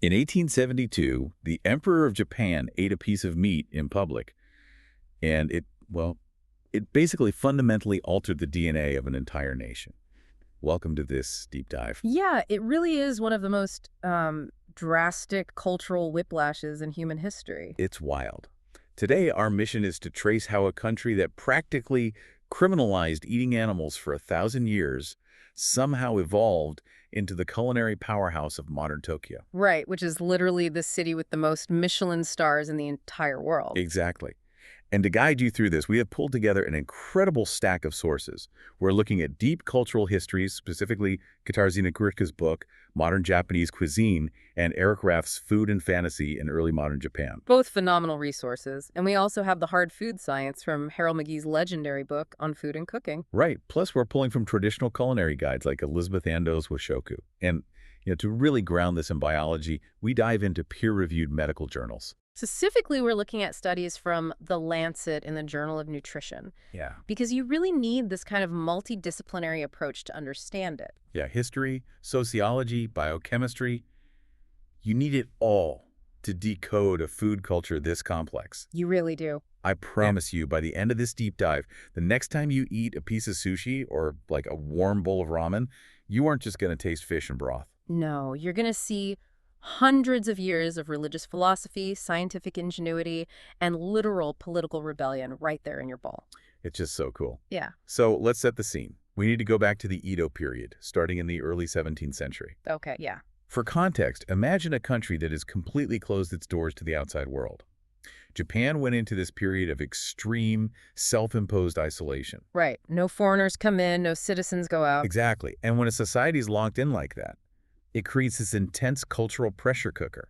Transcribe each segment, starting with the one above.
In 1872, the Emperor of Japan ate a piece of meat in public, and it basically fundamentally altered the DNA of an entire nation. Welcome to this deep dive. Yeah, it really is one of the most drastic cultural whiplashes in human history. It's wild. Today, our mission is to trace how a country that practically criminalized eating animals for 1,000 years somehow evolved into the culinary powerhouse of modern Tokyo. Right, which is literally the city with the most Michelin stars in the entire world. Exactly. And to guide you through this, we have pulled together an incredible stack of sources. We're looking at deep cultural histories, specifically Katarzyna Kurtka's book, Modern Japanese Cuisine, and Eric Raff's Food and Fantasy in Early Modern Japan. Both phenomenal resources. And we also have the hard food science from Harold McGee's legendary book on food and cooking. Right. Plus, we're pulling from traditional culinary guides like Elizabeth Ando's Washoku. And to really ground this in biology, we dive into peer-reviewed medical journals. Specifically, we're looking at studies from The Lancet and the Journal of Nutrition. Yeah. Because you really need this kind of multidisciplinary approach to understand it. Yeah, history, sociology, biochemistry. You need it all to decode a food culture this complex. You really do. I promise you, by the end of this deep dive, the next time you eat a piece of sushi or like a warm bowl of ramen, you aren't just going to taste fish and broth. No, you're going to see hundreds of years of religious philosophy, scientific ingenuity, and literal political rebellion right there in your bowl. It's just so cool. Yeah. So let's set the scene. We need to go back to the Edo period, starting in the early 17th century. Okay, yeah. For context, imagine a country that has completely closed its doors to the outside world. Japan went into this period of extreme, self-imposed isolation. Right. No foreigners come in, no citizens go out. Exactly. And when a society is locked in like that, it creates this intense cultural pressure cooker.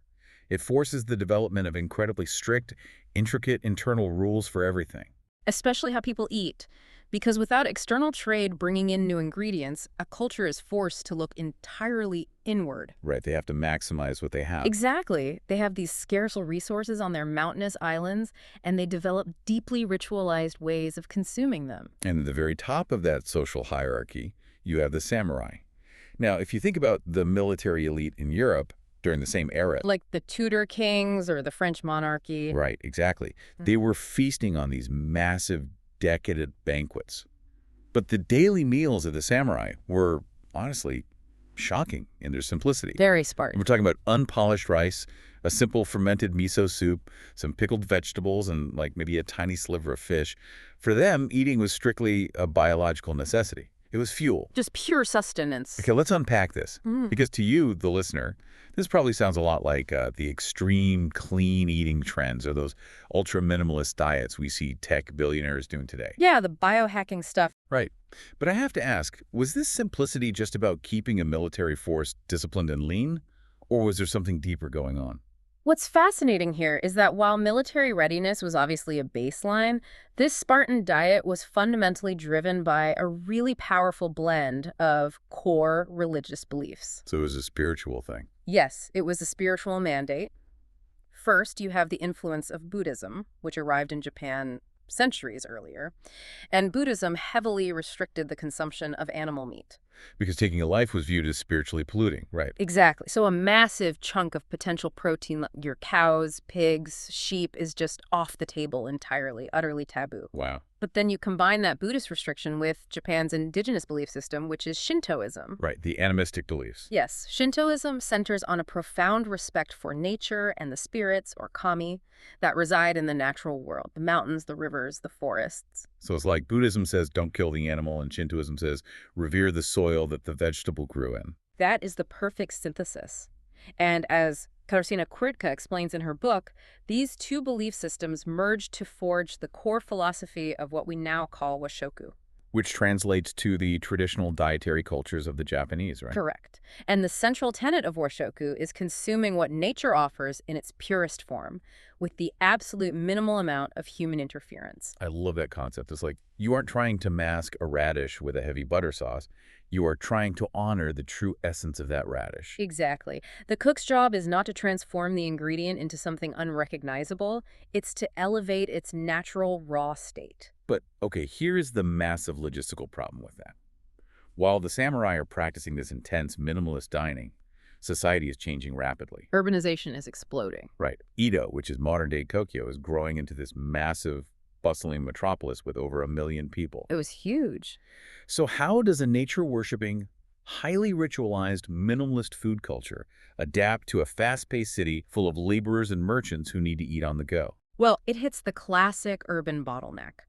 It forces the development of incredibly strict, intricate internal rules for everything. Especially how people eat. Because without external trade bringing in new ingredients, a culture is forced to look entirely inward. Right, they have to maximize what they have. Exactly. They have these scarce resources on their mountainous islands, and they develop deeply ritualized ways of consuming them. And at the very top of that social hierarchy, you have the samurai. Now, if you think about the military elite in Europe during the same era. Like the Tudor kings or the French monarchy. Right, exactly. They were feasting on these massive, decadent banquets. But the daily meals of the samurai were, honestly, shocking in their simplicity. Very Spartan. We're talking about unpolished rice, a simple fermented miso soup, some pickled vegetables, and like maybe a tiny sliver of fish. For them, eating was strictly a biological necessity. It was fuel. Just pure sustenance. Okay, let's unpack this. Because to you, the listener, this probably sounds a lot like the extreme clean eating trends or those ultra-minimalist diets we see tech billionaires doing today. Yeah, the biohacking stuff. Right. But I have to ask, was this simplicity just about keeping a military force disciplined and lean? Or was there something deeper going on? What's fascinating here is that while military readiness was obviously a baseline, this Spartan diet was fundamentally driven by a really powerful blend of core religious beliefs. So it was a spiritual thing. Yes, it was a spiritual mandate. First, you have the influence of Buddhism, which arrived in Japan centuries earlier, and Buddhism heavily restricted the consumption of animal meat. Because taking a life was viewed as spiritually polluting, right? Exactly. So a massive chunk of potential protein, like your cows, pigs, sheep, is just off the table entirely, utterly taboo. Wow. But then you combine that Buddhist restriction with Japan's indigenous belief system, which is Shintoism. Right, the animistic beliefs. Yes, Shintoism centers on a profound respect for nature and the spirits, or kami, that reside in the natural world, the mountains, the rivers, the forests. So it's like Buddhism says don't kill the animal, and Shintoism says revere the soil that the vegetable grew in. That is the perfect synthesis. And as Katarzyna Kurtka explains in her book, these two belief systems merged to forge the core philosophy of what we now call Washoku. Which translates to the traditional dietary cultures of the Japanese, right? Correct. And the central tenet of Washoku is consuming what nature offers in its purest form, with the absolute minimal amount of human interference. I love that concept. It's like you aren't trying to mask a radish with a heavy butter sauce. You are trying to honor the true essence of that radish. Exactly. The cook's job is not to transform the ingredient into something unrecognizable. It's to elevate its natural raw state. But, okay, here's the massive logistical problem with that. While the samurai are practicing this intense minimalist dining, Society is changing rapidly. Urbanization is exploding. Right. Edo, which is modern-day Tokyo, is growing into this massive, bustling metropolis with over 1 million people. It was huge. So how does a nature-worshipping, highly ritualized, minimalist food culture adapt to a fast-paced city full of laborers and merchants who need to eat on the go? Well, it hits the classic urban bottleneck.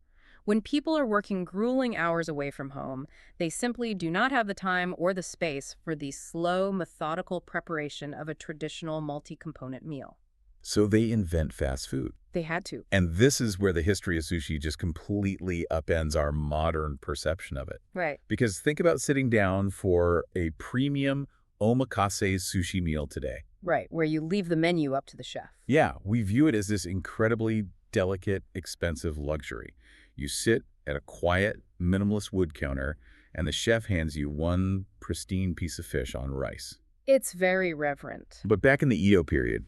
When people are working grueling hours away from home, they simply do not have the time or the space for the slow, methodical preparation of a traditional multi-component meal. So they invent fast food. They had to. And this is where the history of sushi just completely upends our modern perception of it. Right. Because think about sitting down for a premium omakase sushi meal today. Right, where you leave the menu up to the chef. Yeah, we view it as this incredibly delicate, expensive luxury. You sit at a quiet, minimalist wood counter, and the chef hands you one pristine piece of fish on rice. It's very reverent. But back in the Edo period,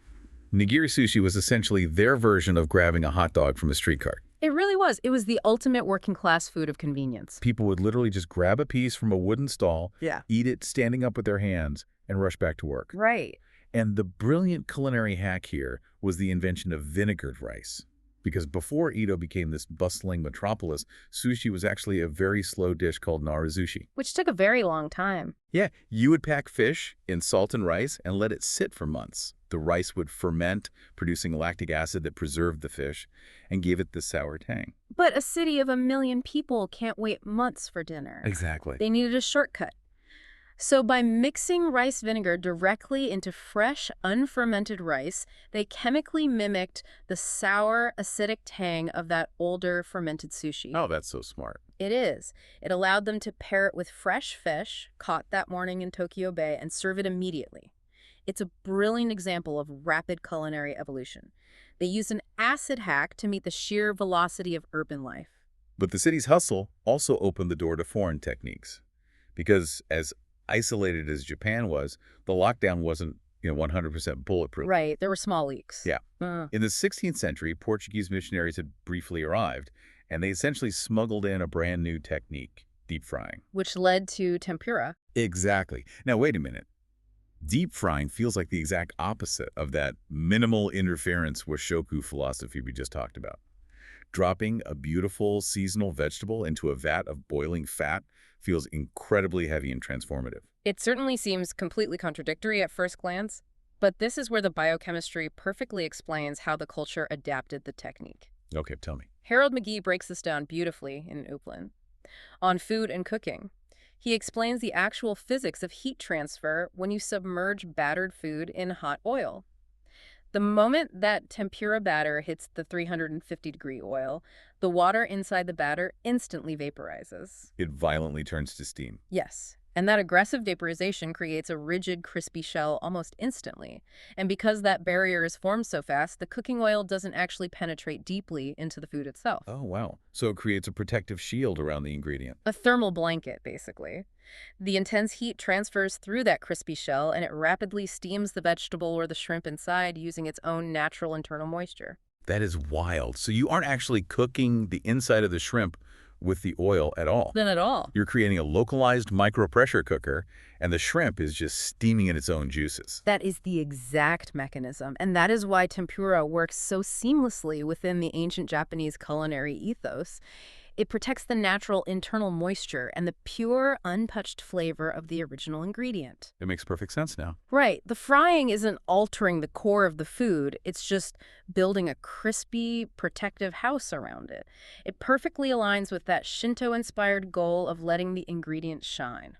nigiri sushi was essentially their version of grabbing a hot dog from a street cart. It really was. It was the ultimate working class food of convenience. People would literally just grab a piece from a wooden stall, Yeah. eat it standing up with their hands, and rush back to work. Right. And the brilliant culinary hack here was the invention of vinegared rice. Because before Edo became this bustling metropolis, sushi was actually a very slow dish called narazushi. Which took a very long time. Yeah, you would pack fish in salt and rice and let it sit for months. The rice would ferment, producing lactic acid that preserved the fish and gave it this sour tang. But a city of 1 million people can't wait months for dinner. Exactly. They needed a shortcut. So by mixing rice vinegar directly into fresh, unfermented rice, they chemically mimicked the sour, acidic tang of that older fermented sushi. Oh, that's so smart. It is. It allowed them to pair it with fresh fish, caught that morning in Tokyo Bay, and serve it immediately. It's a brilliant example of rapid culinary evolution. They used an acid hack to meet the sheer velocity of urban life. But the city's hustle also opened the door to foreign techniques. Because as isolated as Japan was, the lockdown wasn't 100% bulletproof. Right, there were small leaks. Yeah. In the 16th century, Portuguese missionaries had briefly arrived, and they essentially smuggled in a brand new technique, deep frying. Which led to tempura. Exactly. Now, wait a minute. Deep frying feels like the exact opposite of that minimal interference washoku philosophy we just talked about. Dropping a beautiful seasonal vegetable into a vat of boiling fat feels incredibly heavy and transformative. It certainly seems completely contradictory at first glance, but this is where the biochemistry perfectly explains how the culture adapted the technique. Okay, tell me. Harold McGee breaks this down beautifully in Upland. On food and cooking, he explains the actual physics of heat transfer when you submerge battered food in hot oil. The moment that tempura batter hits the 350-degree oil, the water inside the batter instantly vaporizes. It violently turns to steam. Yes, and that aggressive vaporization creates a rigid, crispy shell almost instantly. And because that barrier is formed so fast, the cooking oil doesn't actually penetrate deeply into the food itself. Oh, wow. So it creates a protective shield around the ingredient. A thermal blanket, basically. The intense heat transfers through that crispy shell, and it rapidly steams the vegetable or the shrimp inside using its own natural internal moisture. That is wild. So you aren't actually cooking the inside of the shrimp with the oil at all. None at all. You're creating a localized micro-pressure cooker, and the shrimp is just steaming in its own juices. That is the exact mechanism, and that is why tempura works so seamlessly within the ancient Japanese culinary ethos. It protects the natural internal moisture and the pure, untouched flavor of the original ingredient. It makes perfect sense now. Right. The frying isn't altering the core of the food. It's just building a crispy, protective house around it. It perfectly aligns with that Shinto-inspired goal of letting the ingredient shine.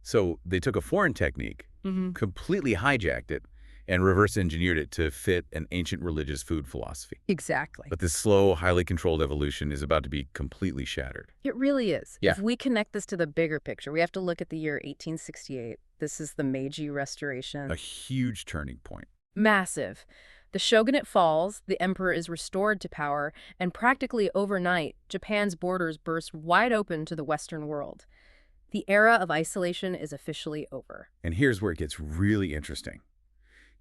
So they took a foreign technique, completely hijacked it, and reverse engineered it to fit an ancient religious food philosophy. Exactly. But this slow, highly controlled evolution is about to be completely shattered. It really is. Yeah. If we connect this to the bigger picture, we have to look at the year 1868. This is the Meiji Restoration. A huge turning point. Massive. The shogunate falls, the emperor is restored to power, and practically overnight, Japan's borders burst wide open to the Western world. The era of isolation is officially over. And here's where it gets really interesting.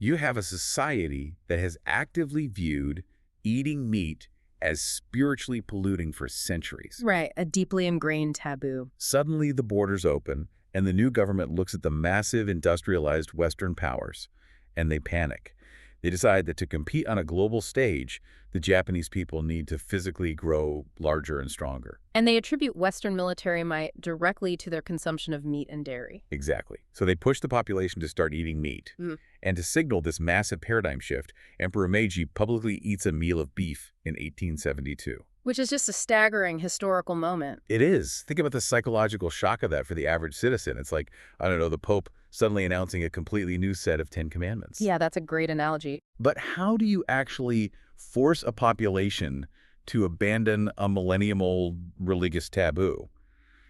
You have a society that has actively viewed eating meat as spiritually polluting for centuries. Right, a deeply ingrained taboo. Suddenly the borders open, And the new government looks at the massive industrialized Western powers, and they panic. They decide that to compete on a global stage, the Japanese people need to physically grow larger and stronger. And they attribute Western military might directly to their consumption of meat and dairy. Exactly. So they push the population to start eating meat. Mm. And to signal this massive paradigm shift, Emperor Meiji publicly eats a meal of beef in 1872. Which is just a staggering historical moment. It is. Think about the psychological shock of that for the average citizen. It's like, I don't know, the Pope suddenly announcing a completely new set of 10 commandments. Yeah, that's a great analogy. But how do you actually force a population to abandon a millennium-old religious taboo?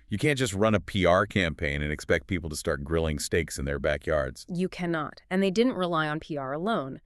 You can't just run a PR campaign and expect people to start grilling steaks in their backyards. You cannot. And they didn't rely on PR alone.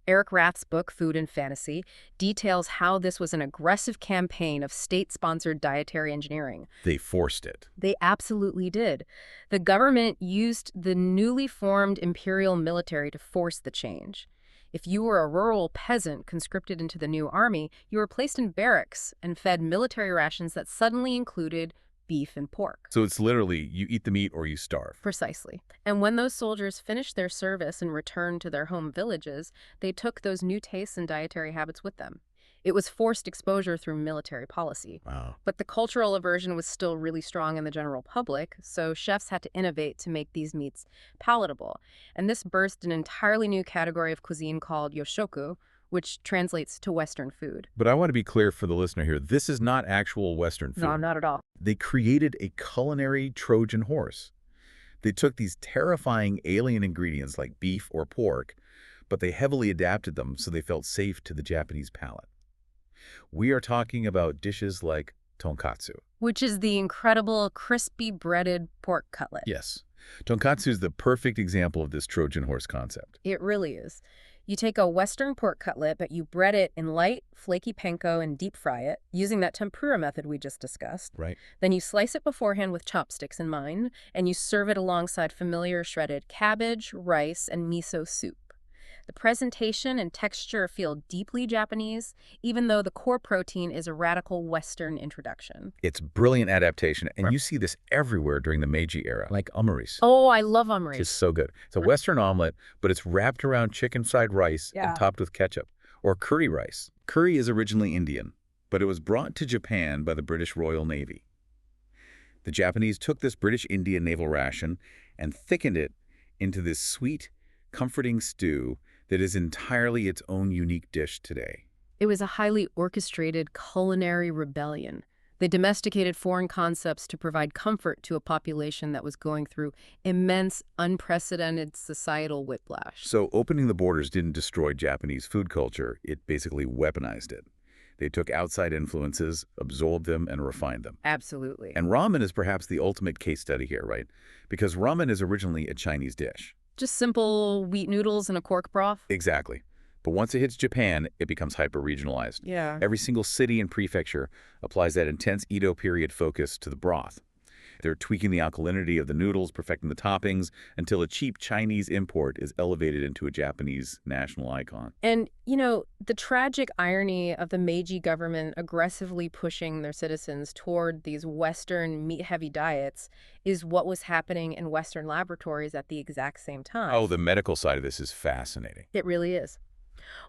Eric Rath's book, Food and Fantasy, details how this was an aggressive campaign of state-sponsored dietary engineering. They forced it. They absolutely did. The government used the newly formed imperial military to force the change. If you were a rural peasant conscripted into the new army, you were placed in barracks and fed military rations that suddenly included beef and pork. So it's literally, you eat the meat or you starve. Precisely. And when those soldiers finished their service and returned to their home villages, they took those new tastes and dietary habits with them. It was forced exposure through military policy. Wow. But the cultural aversion was still really strong in the general public, so chefs had to innovate to make these meats palatable. And this birthed an entirely new category of cuisine called yoshoku, which translates to Western food. But I want to be clear for the listener here, this is not actual Western food. No, not at all. They created a culinary Trojan horse. They took these terrifying alien ingredients like beef or pork, but they heavily adapted them so they felt safe to the Japanese palate. We are talking about dishes like tonkatsu. Which is the incredible crispy breaded pork cutlet. Yes. Tonkatsu is the perfect example of this Trojan horse concept. It really is. You take a Western pork cutlet, but you bread it in light, flaky panko and deep fry it, using that tempura method we just discussed. Right. Then you slice it beforehand with chopsticks in mind, and you serve it alongside familiar shredded cabbage, rice, and miso soup. The presentation and texture feel deeply Japanese, even though the core protein is a radical Western introduction. It's brilliant adaptation, and you see this everywhere during the Meiji era, like omeris. Oh, I love omeris. It's so good. It's a Western omelet, but it's wrapped around chicken fried rice and topped with ketchup. Or curry rice. Curry is originally Indian, but it was brought to Japan by the British Royal Navy. The Japanese took this British Indian naval ration and thickened it into this sweet, comforting stew that is entirely its own unique dish today. It was a highly orchestrated culinary rebellion. They domesticated foreign concepts to provide comfort to a population that was going through immense, unprecedented societal whiplash. So opening the borders didn't destroy Japanese food culture, it basically weaponized it. They took outside influences, absorbed them, and refined them. Absolutely. And ramen is perhaps the ultimate case study here, right? Because ramen is originally a Chinese dish. Just simple wheat noodles and a cork broth? Exactly. But once it hits Japan, it becomes hyper-regionalized. Yeah. Every single city and prefecture applies that intense Edo period focus to the broth. They're tweaking the alkalinity of the noodles, perfecting the toppings, until a cheap Chinese import is elevated into a Japanese national icon. And, you know, the tragic irony of the Meiji government aggressively pushing their citizens toward these Western meat-heavy diets is what was happening in Western laboratories at the exact same time. Oh, the medical side of this is fascinating. It really is.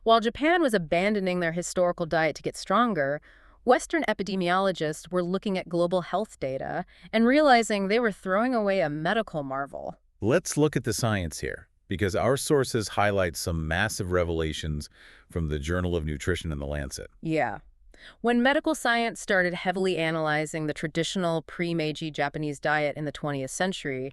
While Japan was abandoning their historical diet to get stronger, Western epidemiologists were looking at global health data and realizing they were throwing away a medical marvel. Let's look at the science here, because our sources highlight some massive revelations from the Journal of Nutrition and the Lancet. Yeah. When medical science started heavily analyzing the traditional pre-Meiji Japanese diet in the 20th century,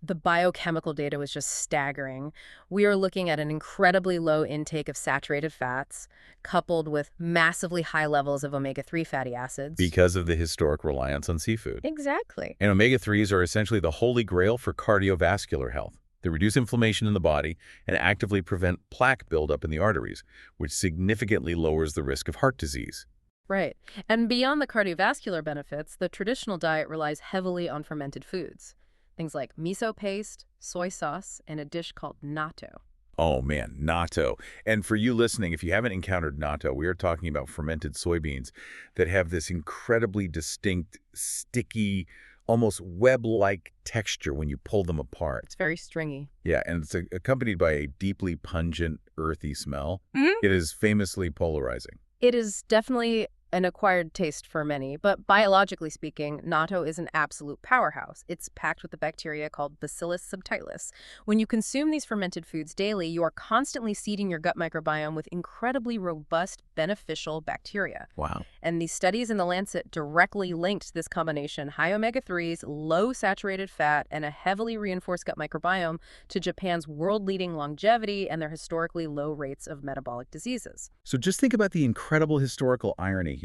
the biochemical data was just staggering. We are looking at an incredibly low intake of saturated fats, coupled with massively high levels of omega-3 fatty acids. Because of the historic reliance on seafood. Exactly. And omega-3s are essentially the holy grail for cardiovascular health. They reduce inflammation in the body and actively prevent plaque buildup in the arteries, which significantly lowers the risk of heart disease. Right. And beyond the cardiovascular benefits, the traditional diet relies heavily on fermented foods. Things like miso paste, soy sauce, and a dish called natto. Oh man, natto. And for you listening, if you haven't encountered natto, we are talking about fermented soybeans that have this incredibly distinct, sticky, almost web-like texture when you pull them apart. It's very stringy. Yeah, and it's accompanied by a deeply pungent, earthy smell. Mhm. It is famously polarizing. It is definitely an acquired taste for many, but biologically speaking, natto is an absolute powerhouse. It's packed with a bacteria called Bacillus subtilis. When you consume these fermented foods daily, you are constantly seeding your gut microbiome with incredibly robust, beneficial bacteria. Wow. And these studies in The Lancet directly linked this combination, high omega-3s, low saturated fat, and a heavily reinforced gut microbiome, to Japan's world-leading longevity and their historically low rates of metabolic diseases. So just think about the incredible historical irony here.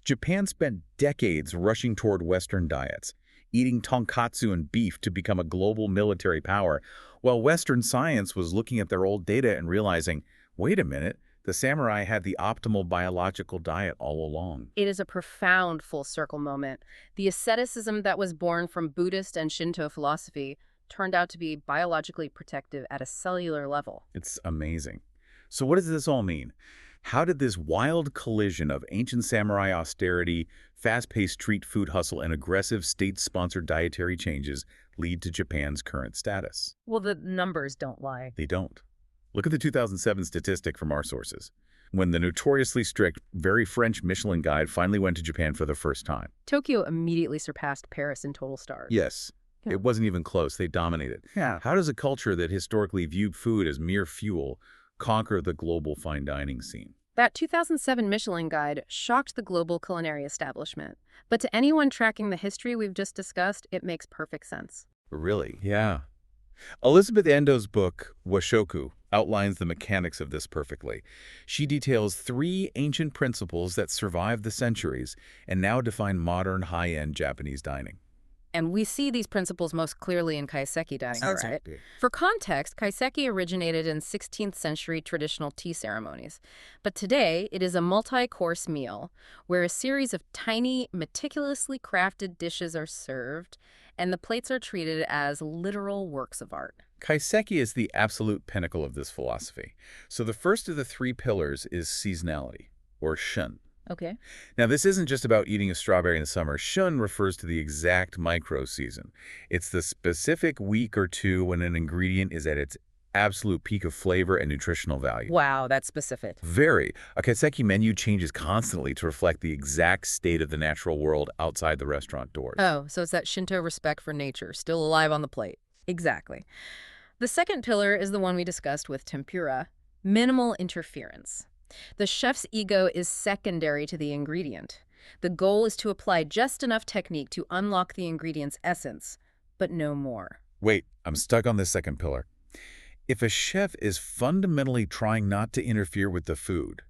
Japan spent decades rushing toward Western diets, eating tonkatsu and beef to become a global military power, while Western science was looking at their old data and realizing, wait a minute, the samurai had the optimal biological diet all along. It is a profound full circle moment. The asceticism that was born from Buddhist and Shinto philosophy turned out to be biologically protective at a cellular level. It's amazing. So what does this all mean? How did this wild collision of ancient samurai austerity, fast-paced street food hustle, and aggressive state-sponsored dietary changes lead to Japan's current status? Well, the numbers don't lie. They don't. Look at the 2007 statistic from our sources, when the notoriously strict, very French Michelin guide finally went to Japan for the first time. Tokyo immediately surpassed Paris in total stars. Yes, Yeah. it wasn't even close. They dominated. Yeah. How does a culture that historically viewed food as mere fuel conquer the global fine dining scene? That 2007 Michelin guide shocked the global culinary establishment. But to anyone tracking the history we've just discussed, it makes perfect sense. Really? Yeah. Elizabeth Endo's book, Washoku, outlines the mechanics of this perfectly. She details 3 ancient principles that survived the centuries and now define modern high-end Japanese dining. And we see these principles most clearly in kaiseki dining, right? Exactly. For context, kaiseki originated in 16th century traditional tea ceremonies. But today, it is a multi-course meal where a series of tiny, meticulously crafted dishes are served, and the plates are treated as literal works of art. Kaiseki is the absolute pinnacle of this philosophy. So the first of the 3 pillars is seasonality, or shun. Okay. Now, this isn't just about eating a strawberry in the summer. Shun refers to the exact micro-season. It's the specific week or two when an ingredient is at its absolute peak of flavor and nutritional value. Wow, that's specific. Very. A kaiseki menu changes constantly to reflect the exact state of the natural world outside the restaurant doors. Oh, so it's that Shinto respect for nature, still alive on the plate. Exactly. The second pillar is the one we discussed with tempura, minimal interference. The chef's ego is secondary to the ingredient. The goal is to apply just enough technique to unlock the ingredient's essence, but no more. Wait, I'm stuck on this second pillar. If a chef is fundamentally trying not to interfere with the food,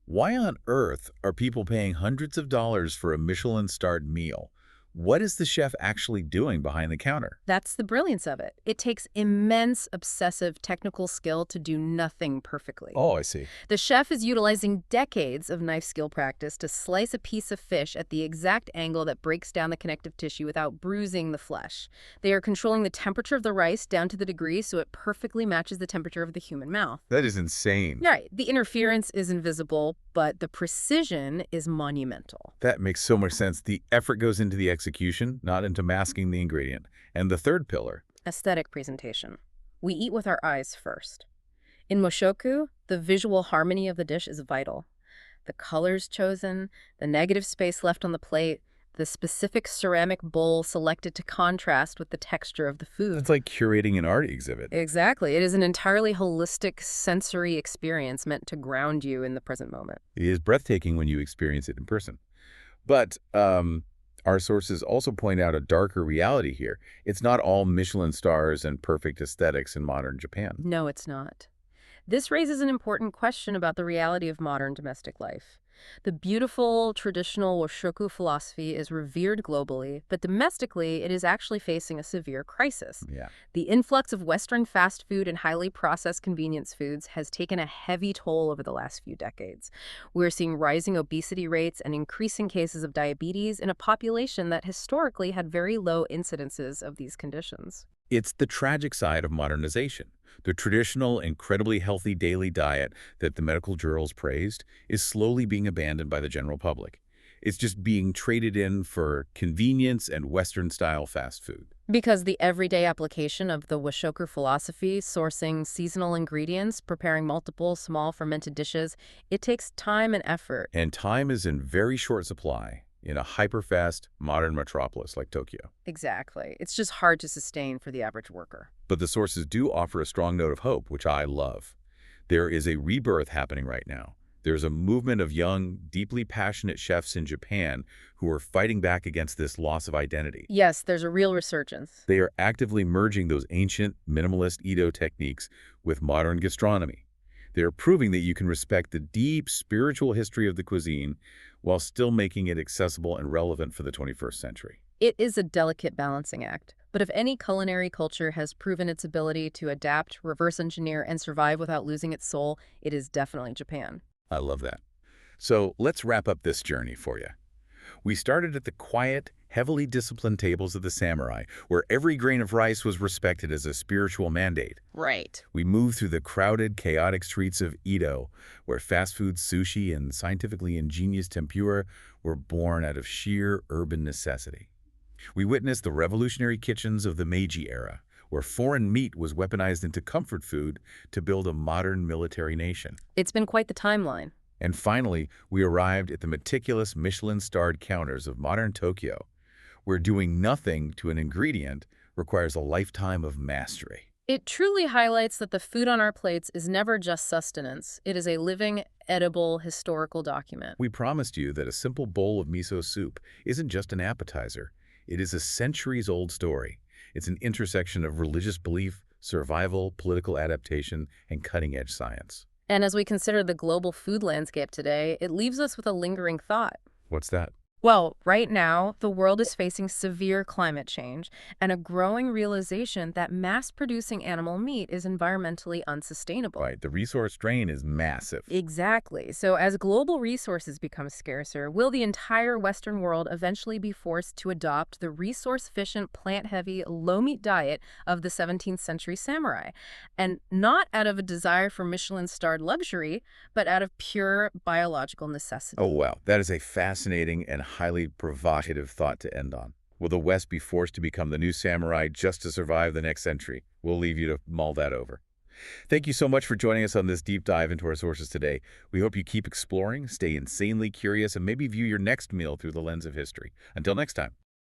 why on earth are people paying hundreds of dollars for a Michelin-starred meal? What is the chef actually doing behind the counter? That's the brilliance of it. It takes immense, obsessive technical skill to do nothing perfectly. Oh, I see. The chef is utilizing decades of knife skill practice to slice a piece of fish at the exact angle that breaks down the connective tissue without bruising the flesh. They are controlling the temperature of the rice down to the degree so it perfectly matches the temperature of the human mouth. That is insane. Right. The interference is invisible, but the precision is monumental. That makes so much sense. The effort goes into the execution, not into masking the ingredient. And the third pillar? Aesthetic presentation. We eat with our eyes first. In Moshoku, the visual harmony of the dish is vital. The colors chosen, the negative space left on the plate, the specific ceramic bowl selected to contrast with the texture of the food. It's like curating an art exhibit. Exactly. It is an entirely holistic sensory experience meant to ground you in the present moment. It is breathtaking when you experience it in person. But our sources also point out a darker reality here. It's not all Michelin stars and perfect aesthetics in modern Japan. No, it's not. This raises an important question about the reality of modern domestic life. The beautiful, traditional Washoku philosophy is revered globally, but domestically, it is actually facing a severe crisis. Yeah. The influx of Western fast food and highly processed convenience foods has taken a heavy toll over the last few decades. We're seeing rising obesity rates and increasing cases of diabetes in a population that historically had very low incidences of these conditions. It's the tragic side of modernization. The traditional, incredibly healthy daily diet that the medical journals praised is slowly being abandoned by the general public. It's just being traded in for convenience and Western-style fast food. Because the everyday application of the Washoker philosophy, sourcing seasonal ingredients, preparing multiple small fermented dishes, it takes time and effort. And time is in very short supply in a hyper-fast modern metropolis like Tokyo. Exactly. It's just hard to sustain for the average worker. But the sources do offer a strong note of hope, which I love. There is a rebirth happening right now. There's a movement of young, deeply passionate chefs in Japan who are fighting back against this loss of identity. Yes, there's a real resurgence. They are actively merging those ancient, minimalist Edo techniques with modern gastronomy. They are proving that you can respect the deep spiritual history of the cuisine while still making it accessible and relevant for the 21st century. It is a delicate balancing act. But if any culinary culture has proven its ability to adapt, reverse engineer, and survive without losing its soul, it is definitely Japan. I love that. So let's wrap up this journey for you. We started at the quiet, heavily disciplined tables of the samurai, where every grain of rice was respected as a spiritual mandate. Right. We moved through the crowded, chaotic streets of Edo, where fast food sushi and scientifically ingenious tempura were born out of sheer urban necessity. We witnessed the revolutionary kitchens of the Meiji era, where foreign meat was weaponized into comfort food to build a modern military nation. It's been quite the timeline. And finally, we arrived at the meticulous Michelin-starred counters of modern Tokyo, where doing nothing to an ingredient requires a lifetime of mastery. It truly highlights that the food on our plates is never just sustenance. It is a living, edible, historical document. We promised you that a simple bowl of miso soup isn't just an appetizer. It is a centuries-old story. It's an intersection of religious belief, survival, political adaptation, and cutting-edge science. And as we consider the global food landscape today, it leaves us with a lingering thought. What's that? Well, right now, the world is facing severe climate change and a growing realization that mass-producing animal meat is environmentally unsustainable. Right, the resource drain is massive. Exactly. So as global resources become scarcer, will the entire Western world eventually be forced to adopt the resource-efficient, plant-heavy, low-meat diet of the 17th century samurai? And not out of a desire for Michelin-starred luxury, but out of pure biological necessity. Oh, wow. That is a fascinating and highly provocative thought to end on. Will the West be forced to become the new samurai just to survive the next century? We'll leave you to mull that over. Thank you so much for joining us on this deep dive into our sources today. We hope you keep exploring, stay insanely curious, and maybe view your next meal through the lens of history. Until next time.